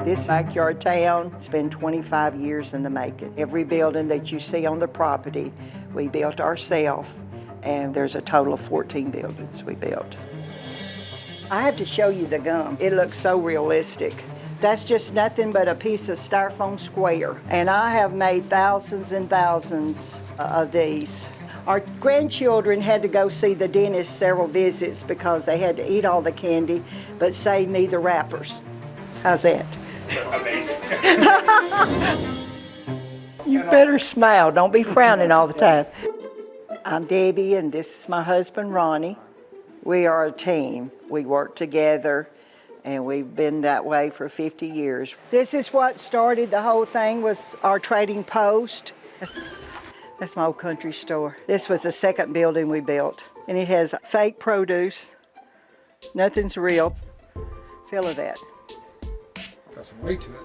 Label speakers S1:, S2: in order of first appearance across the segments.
S1: This backyard town has been 25 years in the making. Every building that you see on the property, we built ourselves, and there's a total of 14 buildings we built. I have to show you the gum. It looks so realistic. That's just nothing but a piece of styrofoam square. And I have made thousands and thousands of these. Our grandchildren had to go see the dentist several visits because they had to eat all the candy, but save me the wrappers. How's that?
S2: Amazing.
S1: You better smile. Don't be frowning all the time. I'm Debbie, and this is my husband, Ronnie. We are a team. We work together, and we've been that way for 50 years. This is what started the whole thing, was our trading post. That's my old country store. This was the second building we built, and it has fake produce. Nothing's real. Feel of that.
S2: Got some weight to it.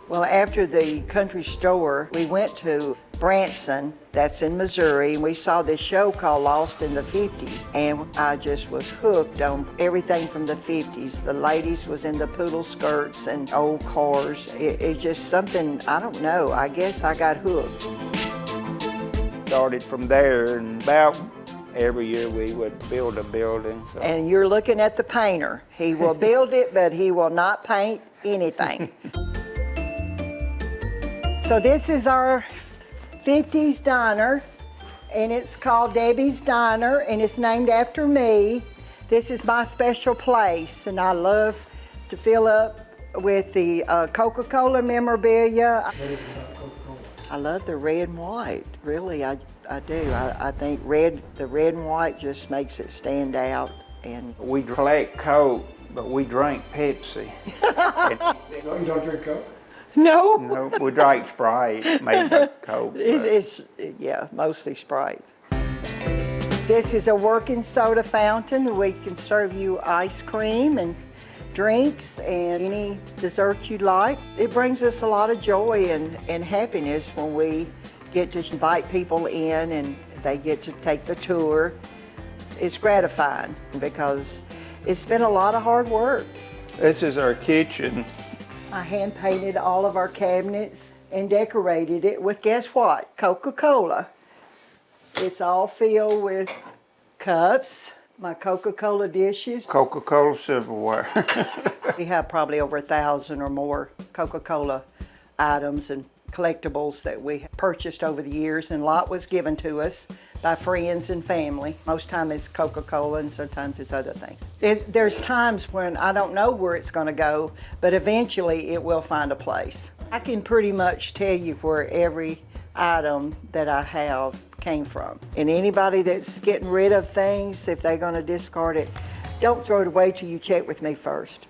S1: Well, after the country store, we went to Branson, that's in Missouri, and we saw this show called Lost in the 50s, and I just was hooked on everything from the 50s. The ladies was in the poodle skirts and old cars. It's just something, I don't know, I guess I got hooked.
S3: Started from there, and about every year we would build a building. So.
S1: And you're looking at the painter. He will build it, but he will not paint anything. So this is our 50s diner, and it's called Debbie's Diner, and it's named after me. This is my special place, and I love to fill up with the Coca-Cola memorabilia.
S2: What is it about Coca-Cola?
S1: I love the red and white, really, I do. I think the red and white just makes it stand out. And
S3: We collect Coke, but we drink Pepsi.
S2: No, you don't drink Coke?
S1: no,
S3: No, we drink Sprite, made by Coke.
S1: it's yeah, mostly Sprite. This is a working soda fountain. We can serve you ice cream and drinks and any dessert you'd like. It brings us a lot of joy and happiness when we get to invite people in and they get to take the tour. It's gratifying because it's been a lot of hard work.
S3: This is our kitchen.
S1: I hand painted all of our cabinets and decorated it with, guess what? Coca-Cola. It's all filled with cups, my Coca-Cola dishes.
S3: Coca-Cola silverware.
S1: We have probably over 1,000 or more Coca-Cola items and collectibles that we purchased over the years, and a lot was given to us by friends and family. Most time it's Coca-Cola, and sometimes it's other things. There's times when I don't know where it's going to go, but eventually it will find a place. I can pretty much tell you where every item that I have came from. And anybody that's getting rid of things, if they're going to discard it, don't throw it away till you check with me first.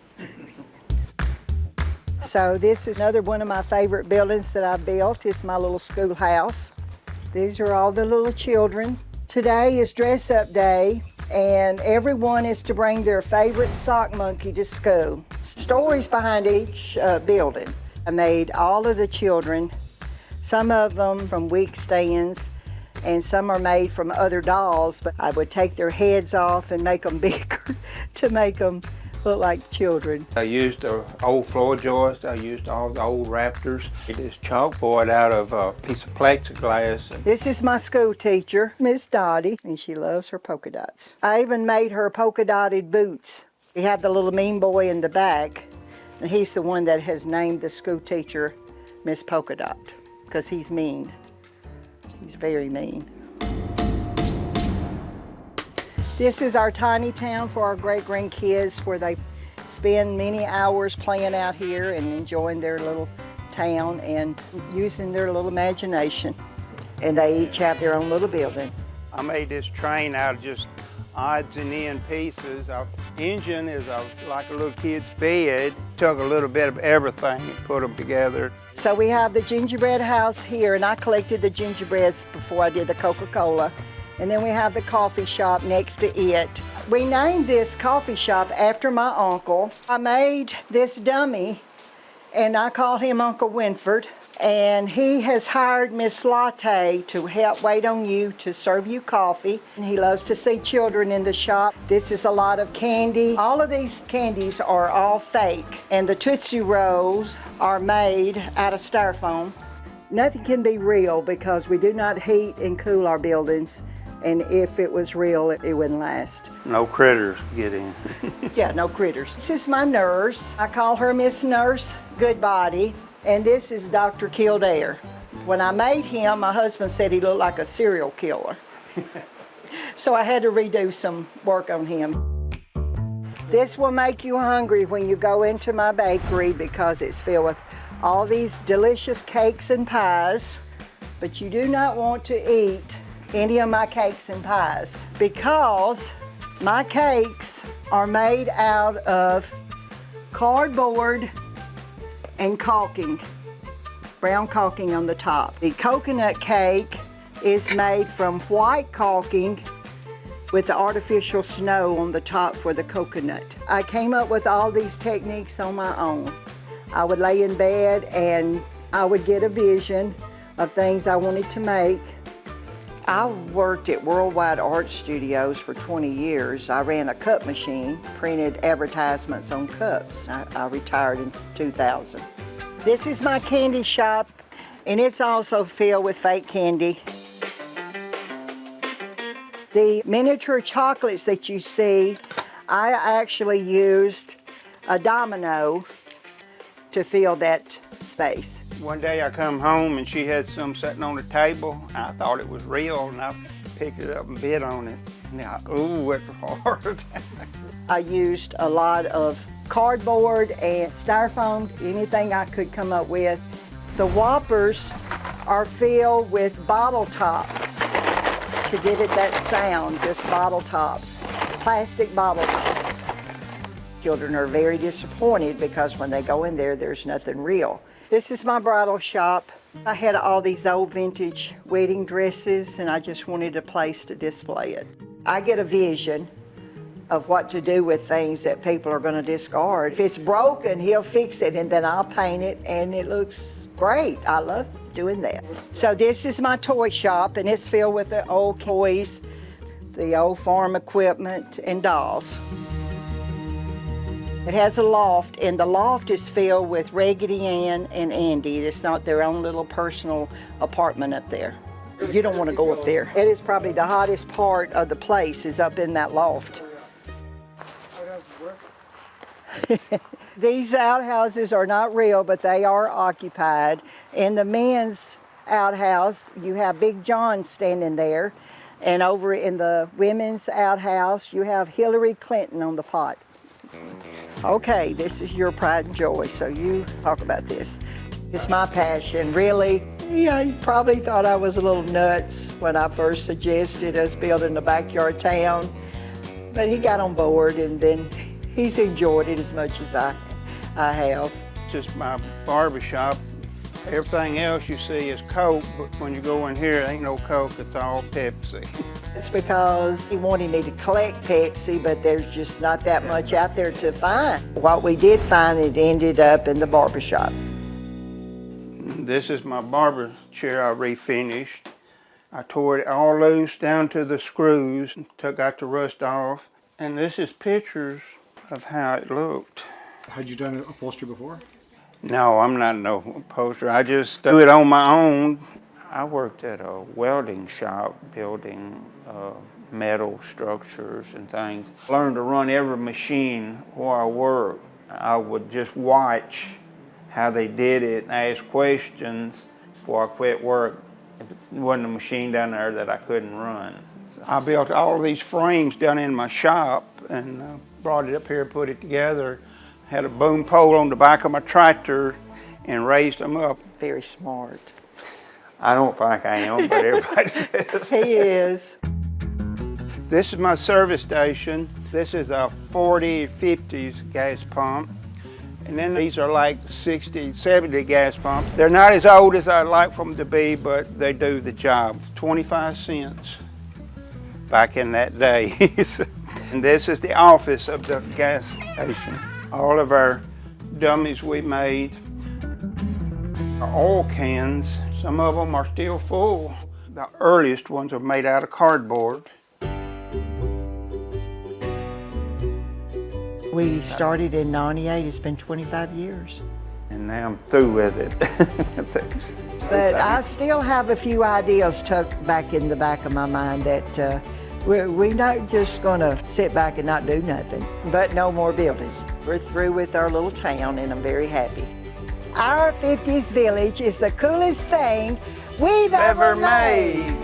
S1: So this is another one of my favorite buildings that I built. It's my little schoolhouse. These are all the little children. Today is dress up day, and everyone is to bring their favorite sock monkey to school. Stories behind each building. I made all of the children, some of them from wig stands, and some are made from other dolls, but I would take their heads off and make them bigger to make them look like children.
S3: I used the old floor joist. I used all the old rafters. It is chalkboard out of a piece of plexiglass.
S1: This is my school teacher, Miss Dottie, and she loves her polka dots. I even made her polka dotted boots. We have the little mean boy in the back, and he's the one that has named the school teacher Miss Polka Dot, because he's mean. He's very mean. This is our tiny town for our great-grandkids, where they spend many hours playing out here and enjoying their little town and using their little imagination. And they each have their own little building.
S3: I made this train out of just odds and end pieces. Our engine is like a little kid's bed. Took a little bit of everything and put them together.
S1: So we have the gingerbread house here, and I collected the gingerbreads before I did the Coca-Cola. And then we have the coffee shop next to it. We named this coffee shop after my uncle. I made this dummy, and I called him Uncle Winford. And he has hired Miss Latte to help wait on you, to serve you coffee. And he loves to see children in the shop. This is a lot of candy. All of these candies are all fake. And the Tootsie Rolls are made out of styrofoam. Nothing can be real because we do not heat and cool our buildings. And if it was real, it wouldn't last.
S3: No critters get in.
S1: Yeah, no critters. This is my nurse. I call her Miss Nurse Goodbody. And this is Dr. Kildare. When I made him, my husband said he looked like a serial killer. So I had to redo some work on him. This will make you hungry when you go into my bakery because it's filled with all these delicious cakes and pies. But you do not want to eat any of my cakes and pies because my cakes are made out of cardboard and caulking, brown caulking on the top. The coconut cake is made from white caulking with the artificial snow on the top for the coconut. I came up with all these techniques on my own. I would lay in bed and I would get a vision of things I wanted to make. I worked at Worldwide Art Studios for 20 years. I ran a cup machine, printed advertisements on cups. I retired in 2000. This is my candy shop, and it's also filled with fake candy. The miniature chocolates that you see, I actually used a domino to fill that space.
S3: One day I come home and she had some sitting on the table. I thought it was real and I picked it up and bit on it. And ooh, it's hard.
S1: I used a lot of cardboard and styrofoam, anything I could come up with. The Whoppers are filled with bottle tops to give it that sound, just bottle tops, plastic bottle tops. Children are very disappointed because when they go in there, there's nothing real. This is my bridal shop. I had all these old vintage wedding dresses and I just wanted a place to display it. I get a vision of what to do with things that people are going to discard. If it's broken, he'll fix it and then I'll paint it and it looks great. I love doing that. So this is my toy shop and it's filled with the old toys, the old farm equipment and dolls. It has a loft, and the loft is filled with Raggedy Ann and Andy. It's not their own little personal apartment up there. You don't want to go up there. It is probably the hottest part of the place is up in that loft. These outhouses are not real, but they are occupied. In the men's outhouse, you have Big John standing there. And over in the women's outhouse, you have Hillary Clinton on the pot. Okay, this is your pride and joy, so you talk about this. It's my passion, really. Yeah, you probably thought I was a little nuts when I first suggested us building a backyard town, but he got on board and then he's enjoyed it as much as I have.
S3: Just my barber shop. Everything else you see is Coke, but when you go in here, it ain't no Coke, it's all Pepsi.
S1: It's because he wanted me to collect Pepsi, but there's just not that much out there to find. What we did find, it ended up in the barber shop.
S3: This is my barber chair I refinished. I tore it all loose down to the screws, took out the rust off, and this is pictures of how it looked.
S2: Had you done upholstery before?
S3: No, I'm not no upholsterer. I just do it on my own. I worked at a welding shop building metal structures and things. I learned to run every machine where I worked. I would just watch how they did it and ask questions before I quit work. If it wasn't a machine down there that I couldn't run. So I built all of these frames down in my shop and brought it up here, put it together. Had a boom pole on the back of my tractor and raised them up.
S1: Very smart.
S3: I don't think I am, but everybody says.
S1: He is.
S3: This is my service station. This is a 40-50s gas pump. And then these are like 60, 70 gas pumps. They're not as old as I'd like them to be, but they do the job. 25 cents back in that day. And this is the office of the gas station. All of our dummies we made. Oil cans, some of them are still full. The earliest ones are made out of cardboard.
S1: We started in '98, it's been 25 years.
S3: And now I'm through with it.
S1: But I still have a few ideas tucked back in the back of my mind that we're not just gonna sit back and not do nothing. But no more buildings. We're through with our little town and I'm very happy. Our 50s village is the coolest thing we've ever made.